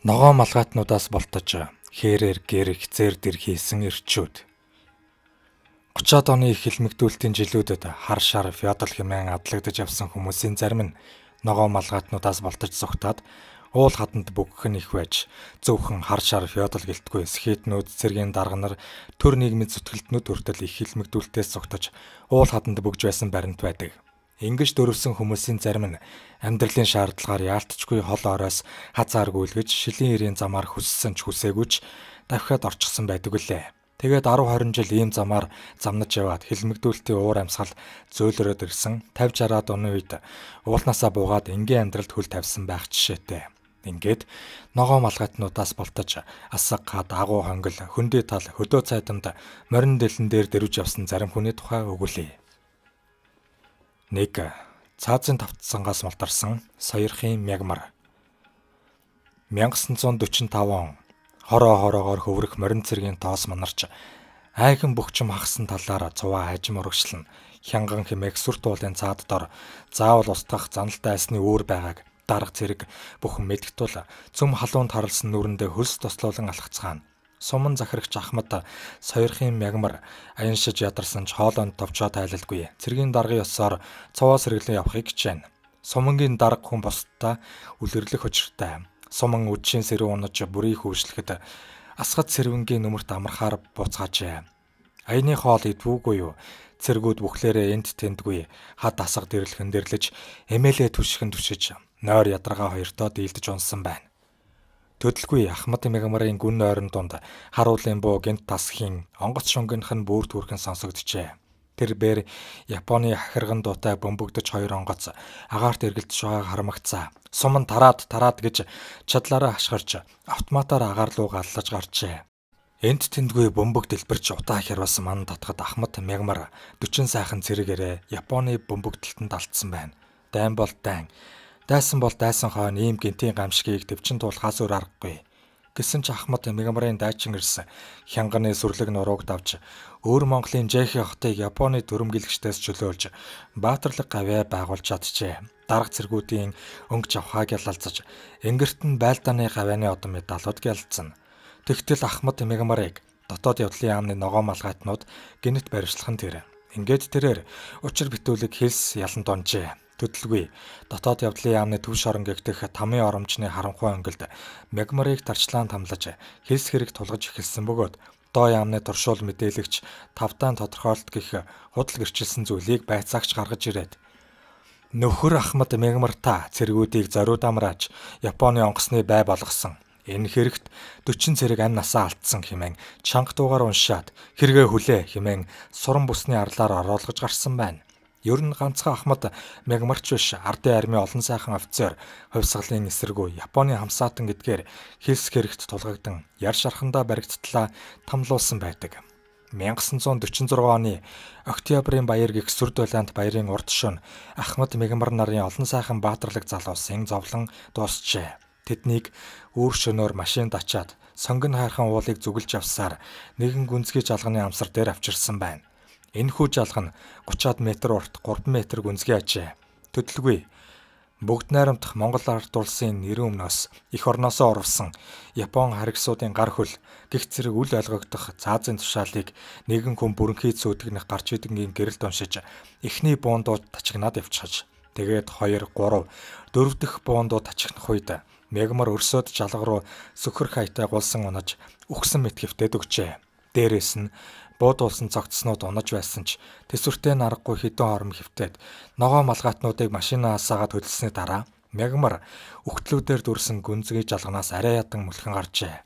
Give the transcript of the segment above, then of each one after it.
Ногоо малгайтнуудаас болтож хээрээр гэр хизээр дэр хийсэн эрчүүд. 30-аад оны их хэлмэгдүүлэлтийн жилүүдэд хар шар феодал хэмээн адлагдж явсан хүмүүсийн зарим нь ногоо малгайтнуудаас болтож зүгтаад уул хаданд бүгэх нь их байж зөвхөн хар шар феодал гэлтгүй скетнүүд, цэргийн дарга нар, төр нийгмийн зүтгэлтнүүд хүртэл их хэлмэгдүүлэлтээс зүгтаж уул хаданд бүгж байсан баримт байдаг. Ингэж дөрвсөн хүмүүсийн зарим нь амьдралын шаардлагаар яалтчгүй хол оройс хазааргүйлгэж шилийн ирийн замаар хүссэн ч хүсээгүй ч давхиад орчихсон байдаг үлээ. Тэгээд 10-20 жил ийм замаар замнаж яваад хэлмэгдүүлэлтийн уур амьсгал зөөлрөөд ирсэн 50-60-аад оны үед уулнаасаа буугаад энгийн амьдралд хөл тавьсан байх жишээтэй. Ингээд ногоо малгайтнуудаас болтож асаг хад агуу хонгил хөндөй тал хөдөө цайдамд морин дэлэн дээр дэрвж явсан зарим хүний тухай өгүүлье. 1. Цаазын тавтсангаас мултарсан сойрхын мягмар. 1945 он хороогоор хөврөх морин цэргийн тоос манарч айхан бөхчм хагсан талаар цуваа хажим урагшлан хянган хэмээх сүр туулын цаад дор заавал устгах заналтай айсны үүр байгааг дарга цэрэг бүхэн мэдэх тул цөм халуунд харалсан нүрэндээ хөлс тослуулан алхацгаана. Суман захирагч Ахмад сойрхын мягмар аяншиж ядарсан ч хоолойнд товчоо тайлалгүй. Цэргийн даргын ёсоор цовоо сэргэлэн явахыг хичээнэ. Сумангийн дарга хүн бусдаа үлэрлэх учиртай. Суман үдшийн сэрүүн унаж бүрийг хөвшлэхэд асгад сэрвэнгийн нүмерт амархаар буцгаажээ. Аяны хоол идвүүгүй юу? Цэргүүд бүхлээрээ энд тэндгүй хад асга дэрлэхэн дэрлэж эмээлээ түшгэн түшиж нойр ядаргаа хоёртоо дийлдэж унсан байна. Төдөлгүй Ахмад мягмарын гүн нойрон дунд харуулын буу гинт тасхийн онгоц шунгийнх нь бүр түрхэн сонсогджээ. Тэр бээр Японы хахирган дуутай бөмбөгдөж хоёр онгоц агаарт эргэлдэж байгааг хармагцаа. Суман тараад гэж чадлаараа хашгирч автоматаар агаар руу галлаж гарчээ. Энд тэндгүй бөмбөг дэлбэрч утаа хярвасан ман татхад Ахмад мягмар 40 сайхан цэрэгээрээ Японы бөмбөгдөлтөнд алдсан байна. Дайн бол дайн. Дайсан бол дайсан хойно ийм гинтийн гамшигыг төвчин туулахаас өөр аргагүй. Гэсэн ч Ахмад мягмарын дайчин ирсэн хянганы сүрлэг нурууг давж өөр Монголын Жэхи хотыг Японы дүрмгийлэгчдээс чөлөөлж баатарлаг гавьяа байгуулж чаджээ. Дарга цэргүүдийн өнгөж авахыг ялалцаж ингэрт нь байлдааны гавьяаны одон медалууд гялцсан. Тэгтэл Ахмад мягмарыг дотоод явдлын яамны ногоо малгайтнууд гинт баривчлах нь тэр. Ингээд тэрээр учир битүүлэг хэлс ялан донжээ. Төдөлгүй дотоод явдлын яамны төв шорон гэгдэх тамийн оромжны харанхуй өнгөлд мягмарыг тарчлаан тамлаж хэлс хэрэг тулгаж эхэлсэн бөгөөд доо яамны туршуул мэдээлэгч тавдаан тодорхойлт гэх худал гэрчилсэн зүйлийг байцаагч гаргаж ирээд нөхөр Ахмад мягмартаа цэргүүдийг зориуд амрааж Японы онгоцны бай болгосон. Энэ хэрэгт 40 цэрэг амь насаа алдсан хэмээн чанга дуугаар уншаад хэрэгээ хүлээ хэмээн суран бүсний арлаар оруулгаж гарсан байна. Ер нь ганцхан Ахмад мягмарч биш ардын армийн олон сайхан офицер хувьсгалын эсэргүү Японы хамсаатан гэдгээр хэлс хэрэгт тулгагдан яр шархандаа баригдтлаа тамлуулсан байдаг. 1946 оны Октябрийн баяр гэх Сүрд Улаант баярын урд шөнө Ахмад мягмар нарын олон сайхан баатарлаг залуусын зовлон дуусчээ. Тэднийг үүр шөнөөр машинд ачаад сонгон хайрхан уулыг зүгэлж авсаар нэгэн гүнзгий жалганы амсар дээр авчирсан байна. Энэхүү жалга нь 30-аад метр урт 3 метр гүнзгий ажээ. Төдөлгүй бүгд найрамдах Монгол ард улсын нэрийн өмнөөс эх орноосоо урвсан Япон харгисуудын гар хөл гих зэрэг үл ойлгогдох цаазын тушаалыг нэгэн хүн бүрэнхий цүүдгнэх гарч идэнгийн гэрэлд уншиж эхний буундууд тачигнаад явчихаж тэгээд 2, 3, 4 дахь буундууд тачигнах үед мягмар өрсөд жалга руу сөхөр хаятай гулсан унаж үхсэн мэт хэвтээд өгчээ. Дээрээс нь буудуулсан цогцснууд унаж байсан ч тэсвэртэй наргагүй хідэн хором хэвтээд ногоо малгайтнуудыг машинаас саагаад хөдөлсөний дараа мягмар үхтлүүдээр дүрсэн гүнзгий жалганаас арай ядан мөлхөн гарчээ.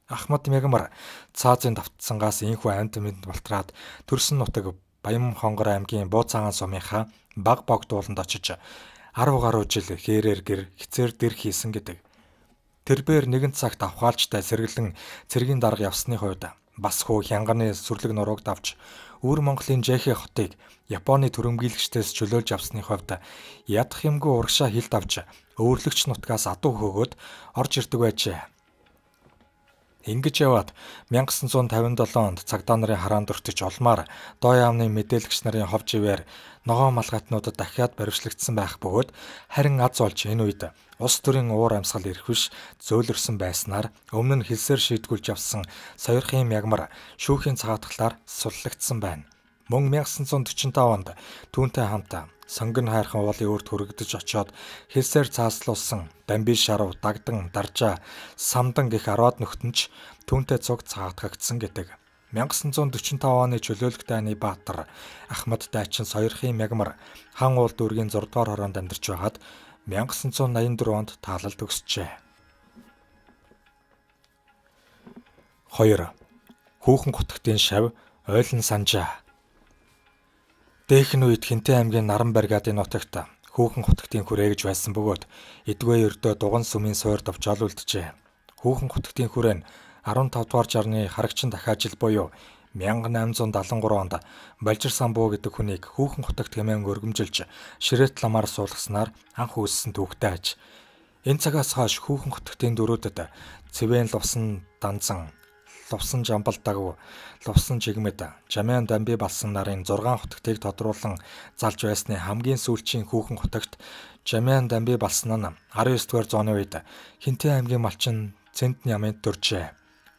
Ахмад мягмар цаазын давтсангаас инхүү амьд мэд болтраад төрсөн нутаг Баян Хонгор аймгийн Бууцаагаан сумынхаа баг богдууланд очиж 10 гаруй жил хээрээр гэр хизээр дэр хийсэн гэдэг. Тэрбээр нэгэн цагт авхаалжтай сэргэлэн цэргийн дарга явсны хувьд бас хөө хянганы сүрлэг нурууг давж өвөр Монголын Жэхи хотыг Японы түрэмгийлэгчдээс чөлөөлж авсны хувьд ядах юмгүй урагшаа хилд авч өвөрлөгч нутгаас адуу хөөгөөд орж ирдэг байжээ. Ингэж яваад 1957 онд цагдаа нарын хараанд өртөж олмаар доо яамны мэдээлэгч нарын хов живээр ногоон малгайтнуудад дахиад баривчлагдсан байх бөгөөд харин аз олж энэ үед улс төрийн уур амьсгал ирэх биш зөөлрсөн байснаар өмнө нь хэлсээр шийдгүүлж явсан сойрхын мягмар шүүхийн цагаатгалаар суллагдсан байна. Мөн 1945 онд түүнтэй хамт сонгон хайрхан уулын үрд хүрэгдэж очоод хэлсээр цааслуулсан Дамби Шарав, Дагдан, Даржаа, Самдан гэх 10-аад нөхд нь ч түүнтэй цуг цагаатгагдсан гэдэг. 1945 оны чөлөөлөх дайны баатар Ахмад Дайчин сойрхын мягмар хан уул дүүргийн 6 дугаар хороонд амьдарч байгаад 1984 онд таалал төгсжээ. 2. Хүүхэн гутгтын шав ойлон санжаа. Дээхэн үед Хинтээ аймгийн Наран бригадын нутагт хүүхэн гутгтын хүрээ гэж байсан бөгөөд эдгүй ердөө дуган сүмийн суурь давчаал үлджээ. Хүүхэн гутгтын хүрээ нь 15 дугаар жарны харагчин дахиажил буюу 1873 онд Балжир Самбуу гэдэг хүнийг хүүхэн гутагт хэмээн өргөмжилж ширээт ламаар суулгаснаар анх үүссэн түүхтэй аж. Энэ цагаас хойш хүүхэн гутгтын дөрүүдэд Цэвэн Лувсан Данзан, Лувсан Жамбал Лувсан Жигмэд, Жамяан Дамби Балсан нарын 6 хутагтыг тодруулан залж байсны хамгийн сүүлчийн хүүхэн хутагт Жамяан Дамби Балсан нь 19 дугаар зууны үед Хинтээ аймгийн малчин Цэнт Нямэнд дөржээ.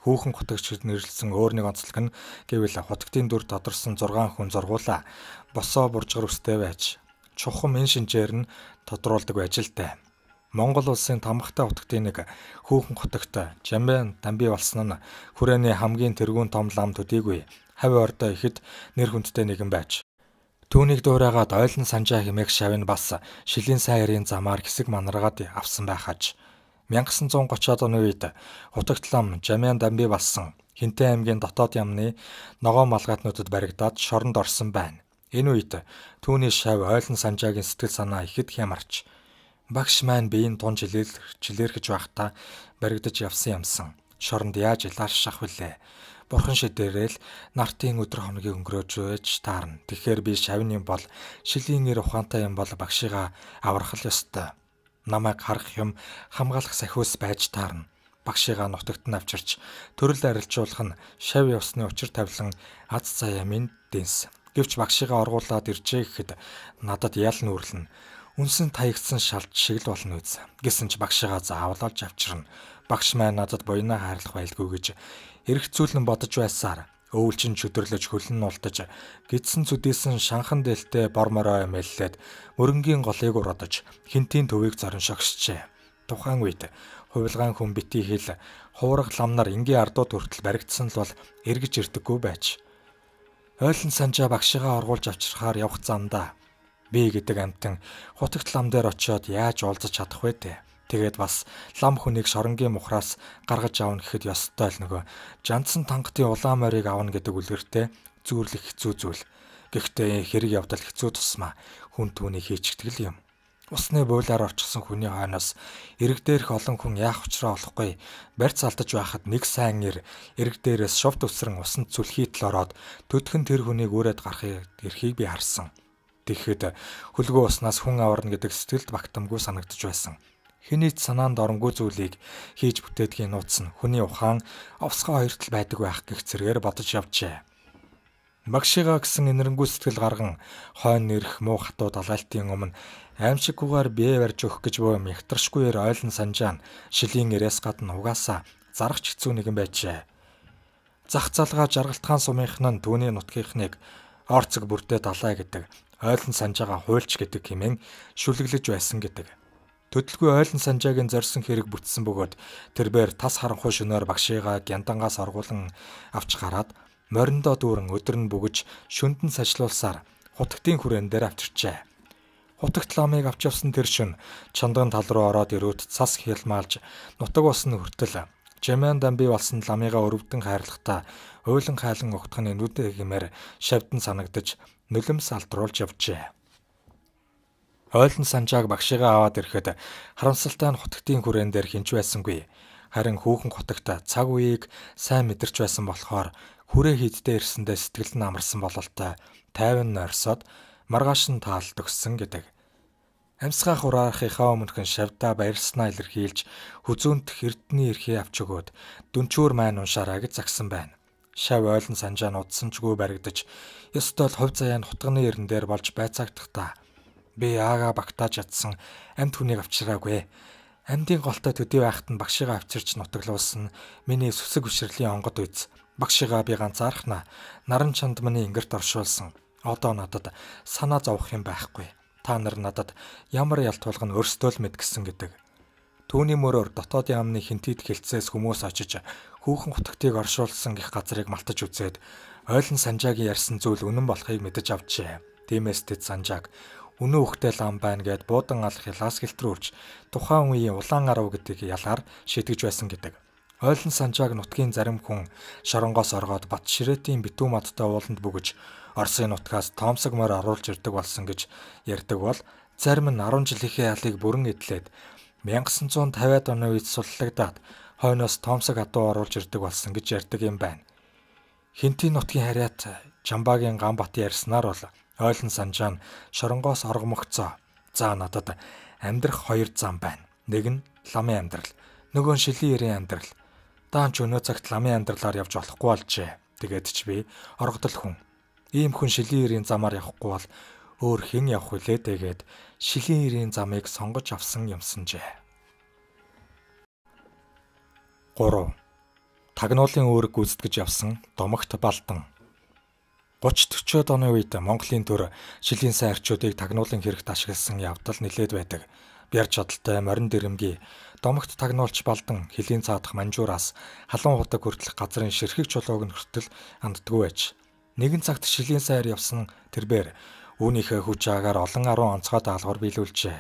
Хүүхэн хутагчид нэрлсэн өөр нэг онцлог нь гэвэл хутагтын дүр тодорсон 6 хүн зургуулаа босоо буржгар үстэй байж чухам энэ шинжээр нь тодруулдаг байж л дээ. Монгол улсын тамхтай хутагтын нэг хүүхэн хутагт Жамяан Дамби Балсан нь хүрээний хамгийн тэргүүн том лам төдийгүй хавь ордоо ихэд нэр хүндтэй нэгэн байж түүнийг дуурайгаад ойлон санжаа хэмээх шавь нь бас шилийн сайн ярийн замаар хэсэг манаргаад авсан байх аж. 1930-аад оны үед хутагт лам Жамяан Дамби Балсан Хинтээ аймгийн дотоод яамны ногоон малгайтнуудад баригдаад шоронд орсон байна. Энэ үед түүний шавь ойлон санжаагийн сэтгэл санаа ихэд хямарч багш маань биеийн тун жилээрхэж байхдаа баригдаж явсан юмсан. Шоронд яаж илаарших вүлээ? Бурхан шидээрэл нартын өдөр хоногийн өнгөрөөж байж таарна. Тэгэхээр би шавны бол шилийн ир ухаантай юм бол багшигаа аврах ёстой. Намайг харах юм хамгаалах сахиус байж таарна. Багшигаа нутагт нь авчирч төрөл арилжуулах нь шавь явсны учир тавилан аз цаяа минь дэнс. Гэвч багшигаа оргуулад иржээ гэхэд надад ял нүүрлэн үнсэн таягдсан шалт шиг л болно үз. Гэсэн ч багшигаа заавал олж авчирна. Багш маань надад буйнаа хайрлах байлгүй гэж эргцүүлэн бодож байсаар өвөлчин чөдөрлөж хөлн нуултаж гидсэн зүдээсэн шанхан дээлтэй бор морой мэллээд мөрөнгийн голыг уруудаж Хинтийн төвийг зорин шогсжээ. Тухайн үед хувилгаан хүн бити хэл хуурах ламнар энгийн ардууд хүртэл баригдсан л бол эргэж ирдэггүй байж. Ойлон санжаа багшигаа оргуулж авчирхаар явах замдаа би гэдэг амтан хутагт лам дээр очиод яаж уулзаж чадах вэ те. Тэгээд бас лам хүнийг шоронгийн мухраас гаргаж авна гэхэд ёстой л нөгөө жандсан тангатын улаан морийг авна гэдэг үлгэртэй зүүрлэх хэцүү зүйл. Гэхдээ хэрэг явдал хэцүү тусмаа хүн түүнийг хийчихдэг юм. Усны буулаар орчихсон хүний хойноос эрэг дээрх олон хүн яах учраа олохгүй барьц алдаж байхад нэг сайн эрэг дээрээс шовт өсрөн усанд зүлхийтэл ороод төдхөн тэр хүнийг үрээд гарахыг эрхийг би харсан. Тэгэхэд хөлгөө уснаас хүн аварна гэдэг сэтгэлд багтамгүй санагдаж байсан. Хэний ч санаанд оронгүй зүйлийг хийж бүтээдгийн нууц нь хүний ухаан овсгоо хоёртол байдаг байх гэх зэргээр бодож явжээ. Багшигаа гэсэн инэрэнгүй сэтгэл гарган хойно нэрх муу хатуу далайлтын өмнө аимшиггүйгээр бие барьж өгөх гэж буйм ягтрашгүйгээр ойлон санжаа шилийн ирээс гадна угаасаа зарагч хэцүү нэгэн байжээ. Зах залгаа жаргалтгаан сумынхан нь түүний нутгийнхныг орцог бүрдээ далай гэдэг ойлон санжаага хуйлч гэдэг хэмээн шүлэглэж байсан гэдэг. Төдөлгүй ойлон санжаагийн зорьсон хэрэг бүтсэн бөгөөд тэрбээр тас харанхуй шөнөөр багшигаа гяндангаас оргуулan авч гараад мориндоо дүүрэн өдөр нь бүгэж шүндэн сажлуулсаар хутагтын хүрээн дээр авчирчээ. Хутагт ламыг авч явсан тэр шөнө чандан тал руу ороод ирүүд цас хялмаалж нутаг усны хүртэл Жамяан Дамби Балсан ламыгаа өрөвдөн хайрлахдаа уйлан хайлан огтхны нүдэ хэмээр шавдан санагдаж нулимс алдруулж явжээ. Ойлон санжааг багшигаа аваад ирэхэд харамсалтай нь хутагтын хүрээн дээр хинч байсангүй. Харин хүүхэн хутагт цаг үеийг сайн мэдэрч байсан болохоор хүрээ хийддээ ирсэндээ сэтгэл нь амарсан бололтой тайван нойрсоод маргааш нь таалт өгсөн гэдэг. Амьсгаа хураахынхаа өмнөхөн шавьдаа баярлснаа илэрхийлж хүзүүнт эрдний эрхээ авч өгөөд дүнчүүр маань уншаарай гэж загсан байна. Шав ойлон санжаа нь удсанчгүй баригдаж ёстой л хувь заяа нь хутганы ерэн дээр болж байцаагдахтаа би аагаа багтааж ядсан амьд хүнийг авчираагүй. Амьдын голтой төдий байхад нь багшигаа авчирч нутаглуулсан миний сүсэг бишрэлийн онгод үйц. Багшигаа би ганцаархнаа наран чандманы ингэрт оршуулсан. Одоо надад санаа зовох юм байхгүй. Та нар надад ямар ялт тулгын өрсдөө л мэд гисэн гэдэг. Түүний мөрөөр дотоодын амны хинтийд хэлцээс хүмүүс очиж хүүхэн хутагтыг оршуулсан гих газрыг малтаж үзээд ойлон санжаагийн ярьсан зүйл үнэн болохыг мэдэж авчээ. Тиймээс тэд санжааг үнэн үхтэл ам байна гэд буудан алах ялаас гэлтрүүлж тухайн үеийн улаан арав гэдгийг ялгаар шийдэж байсан гэдэг. Ойлон санжааг нутгийн зарим хүн шоронгоос оргоод бат ширээтийн битүү модтой ууланд бүгэж Оросын нутгаас тоомсог морь оруулж ирдэг болсон гэж ярьдаг бол зарим нь 10 жилийнхээ ялыг бүрэн эдлээд 1950-аад оны үед суллагдаад хойноос тоомсог адуу оруулж ирдэг болсон гэж ярьдаг юм байна. Хинтийн нутгийн харьяат Жамбагийн Ганбат ярьснаар бол ойлон санжаа нь шоронгоос оргомогцоо. За надад амьдрах хоёр зам байна. Нэг нь ламын амьдрал, нөгөө нь шилийн ерийн амьдрал. Даанч өнөө цагт ламын амьдралаар явж болохгүй болжээ. Тэгээд ч би оргодол хүн. Ийм хүн шилийн ерийн замаар явахгүй бол өөр хэн явах вүлээ тэгээд шилийн ерийн замыг сонгож авсан юмсанжээ. 3. Тагнуулын үүрэг гүйцэтгэж явсан Домогт Балдан. 30-40-од оны үед Монголын төр шилийн сайн арчуудыг тагнуулын хэрэгт ашигласан явдал нэлээд байдаг. Бяр чадалтай морин дэрэмгий Домогт тагнуулч Балдан хөлийн цаадах манжуураас халуун худаг хүртэлх газрын ширхэг чулууг нь хүртэл анддгүй байж. Нэгэн цагт шилийн сайр явсан тэрбээр үүнийхээ хүч агаар олон 10 онцгой даалгавар биелүүлжээ.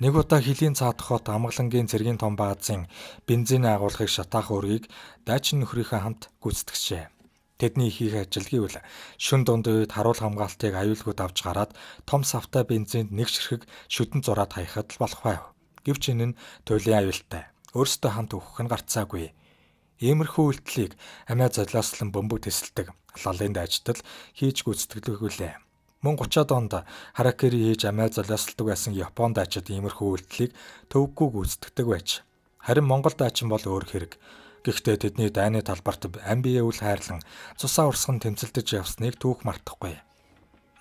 Нэг удаа хөлийн цаадах хот амгалангийн цэргийн том баазын бензин агуулгыг шатаах үргийг дайчин нөхрийнхөө хамт гүйцэтгэжээ. Тэдний хийх ажил гэвэл шүн дунд үед харуул хамгаалтыг аюулгүйд авч гараад том савтай бензинд нэг ширхэг шүдэн зураад хаяхад л болох байв. Гэвч энэ нь туйлын аюултай. Өөрсдөө хамт өгөх нь гарцаагүй. Иймэрхүү үйлдэлийг амиа золиослон бөмбөг тесэлдэг лалын дайчдал хийж гүйцэтгэлгүй. Мөн 30-аад онд харакири хийж амиа золиослдог байсан Япон дайчид иймэрхүү үйлдэлийг төвөггүй гүйцэтгэдэг байж. Харин Монгол дайчин бол өөр хэрэг. Гэхдээ тэдний дайны талбарт ам бие үл хайрлан цусаа урсган тэмцэлдэж явсныг түүх мартахгүй.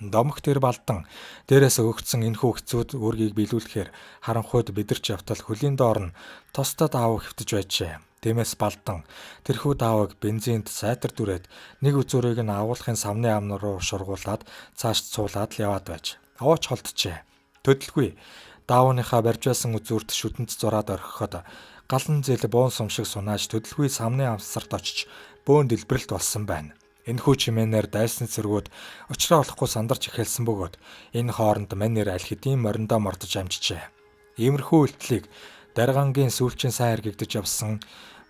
Домогт Балдан дээрээс өгөгдсөн энэхүү хэцүүд үүргийг биелүүлэхээр харанхуйд бидэрч явтал хөлийн доор нь тостод аав хэвтэж байжээ. Тиймээс Балдан тэрхүү даавыг бензинд сайтар дүрээд нэг үзүүрийг нь агуулгын савны ам руу шургуулад цааш цуулаад л яваад байж. Аваач холдчихэ. Төдөлгүй даавныхаа барьж байсан үзүүрт шүдэнд зураад орхиход галан зэл буун сум шиг сунааж төдөлгүй самны амсарт очиж бөөн дэлбэрэлт болсон байна. Энэхүү чимээнээр дайсны цэргүүд учраа олохгүй сандарч эхэлсэн бөгөөд энэ хооронд мань нэр аль хэдийн мориндоо мордож амжижээ. Иймэрхүү үйлдэлийг Даргангийн сүүлчийн сайн хэргэгдэж явсан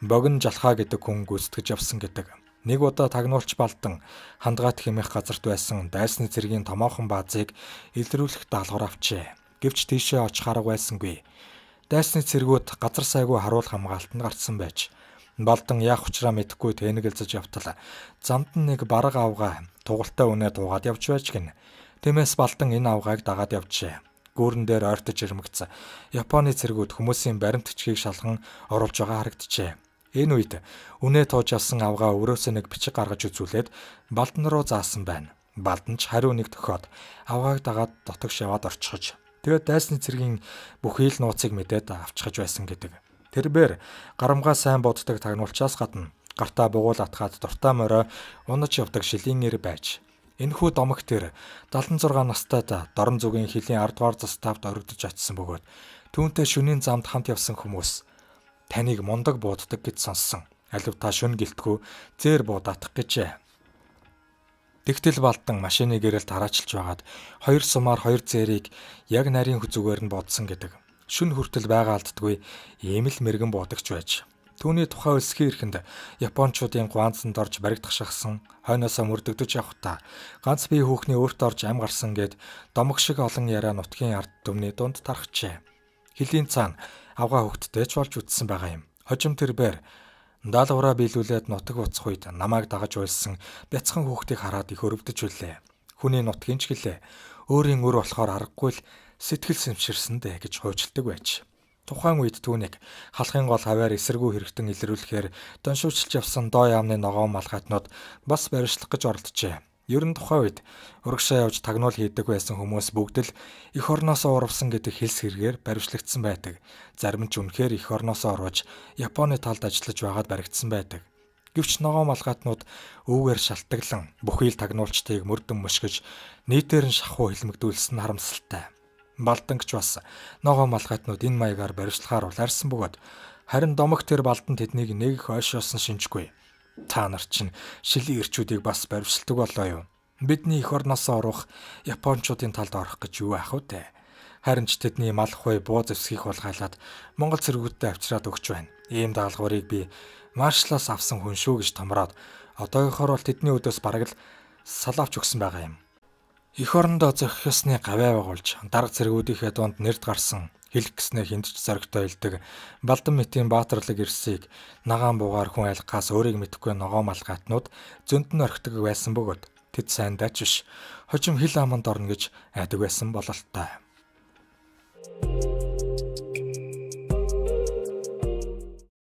Богино Жалхаа гэдэг хүн гүйцэтгэж явсан гэдэг. Нэг удаа тагнуулч Балдан хандгаат хэмээх газарт байсан дайсны цэргийн томоохон баазыг илрүүлэх даалгавар авчээ. Гэвч тийшээ очих арга байсангүй. Дайсны цэргүүд газар сайгүй харуул хамгаалтанд гарсан байж. Балдан яах учраа мэдэхгүй тэнэгэлзэж явтал замд нэг бараг авгаа тугалтай үнэ дуугаад явж байж гин. Тиймээс Балдан энэ авгааг дагаад явжээ. Гүүрэн дээр ойртож ирмэгц Японы цэргүүд хүмүүсийн баримтчгийг шалган оруулж байгаа харагджээ. Энэ үед үнэ тууж авсан авгаа өрөөсөө нэг бичиг гаргаж үзүүлээд Балдан руу заасан байна. Балдан ч хариу нэг төхөөд авгааг дагаад дотогш яваад орчихож. Тэгээд дайсны цэргийн бүх ил нууцыг мэдээд авчхаж байсан гэдэг. Тэрбээр гарамгаа сайн боддог тагнуулчаас гадна гартаа бугуул атгаад дуртай морой унаж явдаг шилийн ир байж. Энэхүү Домогт 76 настайд дорн зүгийн хөлийн 10 дугаар заставд орогдож очисон бөгөөд түүнтэй шөнийн замд хамт явсан хүмүүс таныг мундаг бууддаг гэж сонссон. Алив та шөнө гэлтгүү зээр буудаатах гэжээ. Тэгтэл Балдан машины гэрэлд хараачилж байгаад хоёр сумаар хоёр зээрийг яг нарийн зүгээр нь бодсон гэдэг. Шүн хүртэл байгаа алддаггүй ийм л мэрэгэн буудагч байж. Түүний тухай өлсгийн эрхэнд Япончуудын гуанцанд орж баригдах шахсан хойноосоо мөрдөгдөж явхдаа ганц бие хүүхний өөртөө орж ам гарсан гэд Домог шиг олон яриа нутгийн ард түмний дунд тархжээ. Хөлийн цаана авгаа хөвгттэй ч болж үтсэн байгаа юм. Хожим тэрбээр даалгавраа биелүүлээд нутаг уцах үед намайг дагаж уйлсан бяцхан хүүхдийг хараад их өрөвдөж үлээ. Хүний нутгийн ч гэлээ. Өөрийн үр болохоор аргагүй л сэтгэл сэмширсэндэ гэж хуйчилдаг байж. Тухайн үед түүнийг халахын гол хаваар эсэргүү хэрэгтэн илрүүлэхээр доншуулж явсан доо яамны ногоон малгайтнууд бас барьшлах гэж оролджээ. Ер нь тухайн үед урагшаа явж тагнуул хийдэг байсан хүмүүс бүгд л эх орноосоо урвсан гэдэг хэлс хэрэгээр баривчлагдсан байдаг. Зарим ч үнэхээр эх орноосоо орвож Японы талд ажиллаж байгаад баригдсан байдаг. Гэвч ногоон малгайтнууд өвгөр шалтгаглан бүхий л тагнуулчдыг мөрдөн мушгиж нийтээр нь шахуу хэлмэгдүүлсэн харамсалтай. Балдангч бас ногоон малгайтнууд энэ маягаар баривчлахаар улаарсан бөгөөд харин домог тэр балдан тэднийг нэг их ойшоосон шинжгүй. Та нар чинь шилийн ирчүүдийг бас баривчилдаг болоо юу? Бидний эх орноосоо орох Япончуудын талд орох гэж юу ах вэ? Харин ч тэдний мал хуй буу зэвсгийг хулгайлаад Монгол цэргүүдтэй авчираад өгч байна. Ийм даалгаврыг би маршлаас авсан хүн шүү гэж томроод одоогийнхоор бол тэдний өдөөс бараг л салаавч өгсөн байгаа юм. Эх орондоо зохих ёсны гавай байгуулж дарга цэргүүдийнхээ дунд нэрд гарсан хэлэх гэснээ хиндч зоригтой илдэг Балдан мэтийн баатарлаг ирсийг нагаан буугаар хүн айлгахаас өөрийг мэдэхгүй ногоон малгайтнууд зөнд нь орхидог байсан бөгөөд тэд сайн дайч биш хожим хил аманд орно гэж айдаг байсан бололтой.